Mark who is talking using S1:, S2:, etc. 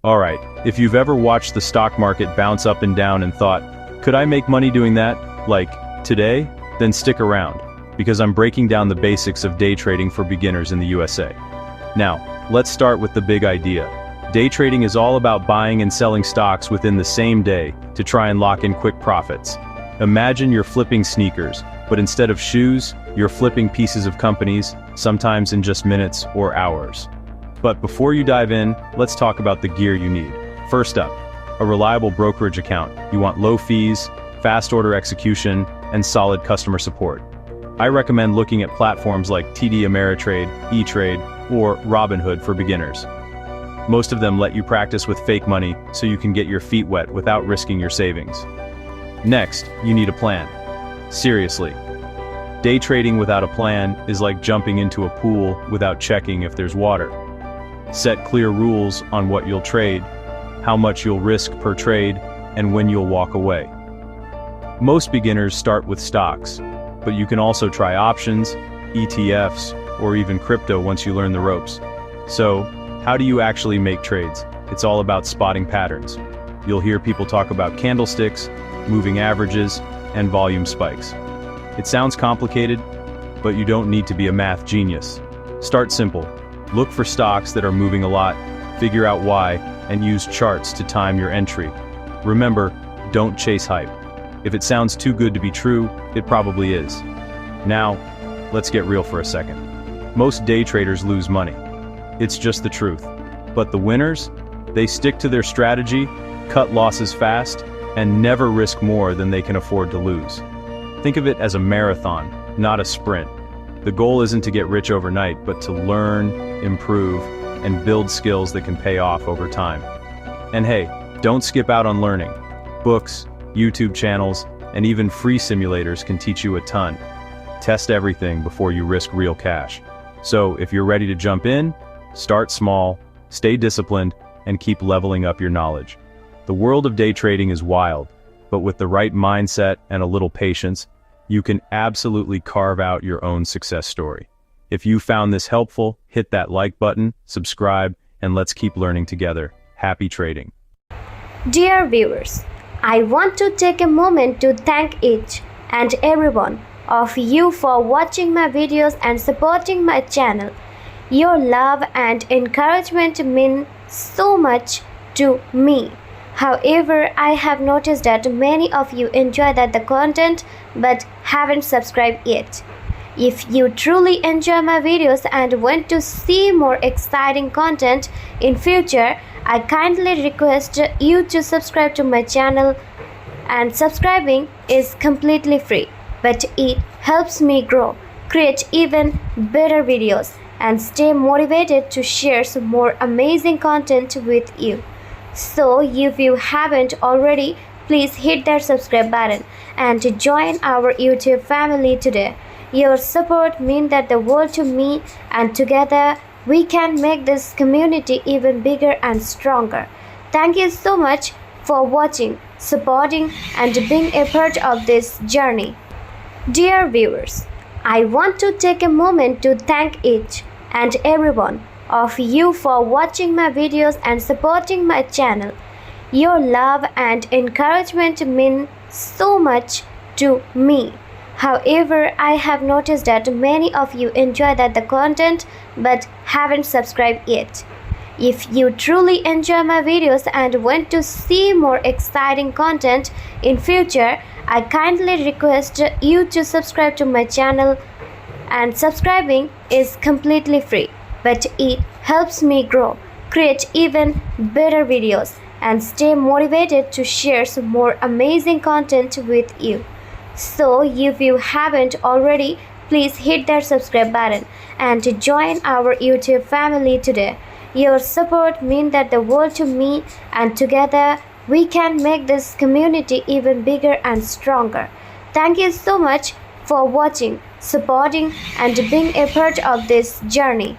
S1: Alright, if you've ever watched the stock market bounce up and down and thought, could I make money doing that, like, today? Then stick around, because I'm breaking down the basics of day trading for beginners in the USA. Now, let's start with the big idea. Day trading is all about buying and selling stocks within the same day to try and lock in quick profits. Imagine you're flipping sneakers, but instead of shoes, you're flipping pieces of companies, sometimes in just minutes or hours. But before you dive in, let's talk about the gear you need. First up, a reliable brokerage account. You want low fees, fast order execution, and solid customer support. I recommend looking at platforms like TD Ameritrade, E-Trade, or Robinhood for beginners. Most of them let you practice with fake money so you can get your feet wet without risking your savings. Next, you need a plan. Seriously. Day trading without a plan is like jumping into a pool without checking if there's water. Set clear rules on what you'll trade, how much you'll risk per trade, and when you'll walk away. Most beginners start with stocks, but you can also try options, ETFs, or even crypto once you learn the ropes. So, how do you actually make trades? It's all about spotting patterns. You'll hear people talk about candlesticks, moving averages, and volume spikes. It sounds complicated, but you don't need to be a math genius. Start simple. Look for stocks that are moving a lot, figure out why, and use charts to time your entry. Remember, don't chase hype. If it sounds too good to be true, it probably is. Now, let's get real for a second. Most day traders lose money. It's just the truth. But the winners? They stick to their strategy, cut losses fast, and never risk more than they can afford to lose. Think of it as a marathon, not a sprint. The goal isn't to get rich overnight, but to learn, improve, and build skills that can pay off over time. And hey, don't skip out on learning. Books, YouTube channels, and even free simulators can teach you a ton. Test everything before you risk real cash. So if you're ready to jump in, start small, stay disciplined, and keep leveling up your knowledge. The world of day trading is wild, but with the right mindset and a little patience, you can absolutely carve out your own success story. If you found this helpful, hit that like button, subscribe, and let's keep learning together. Happy trading.
S2: Dear viewers, I want to take a moment to thank each and every one of you for watching my videos and supporting my channel. Your love and encouragement mean so much to me. However, I have noticed that many of you enjoy the content but haven't subscribed yet. If you truly enjoy my videos and want to see more exciting content in future, I kindly request you to subscribe to my channel, and subscribing is completely free, but it helps me grow, create even better videos, and stay motivated to share some more amazing content with you. So if you haven't already, please hit that subscribe button and join our YouTube family today. Your support means the world to me, and together we can make this community even bigger and stronger. Thank you so much for watching, supporting, and being a part of this journey. Dear viewers, I want to take a moment to thank each and every one of you for watching my videos and supporting my channel. Your love and encouragement mean so much to me. However, I have noticed that many of you enjoy the content but haven't subscribed yet. If you truly enjoy my videos and want to see more exciting content in future, I kindly request you to subscribe to my channel, and subscribing is completely free, but it helps me grow, create even better videos, and stay motivated to share some more amazing content with you. So if you haven't already, please hit that subscribe button and join our YouTube family today. Your support means the world to me, and together we can make this community even bigger and stronger. Thank you so much for watching, supporting, and being a part of this journey.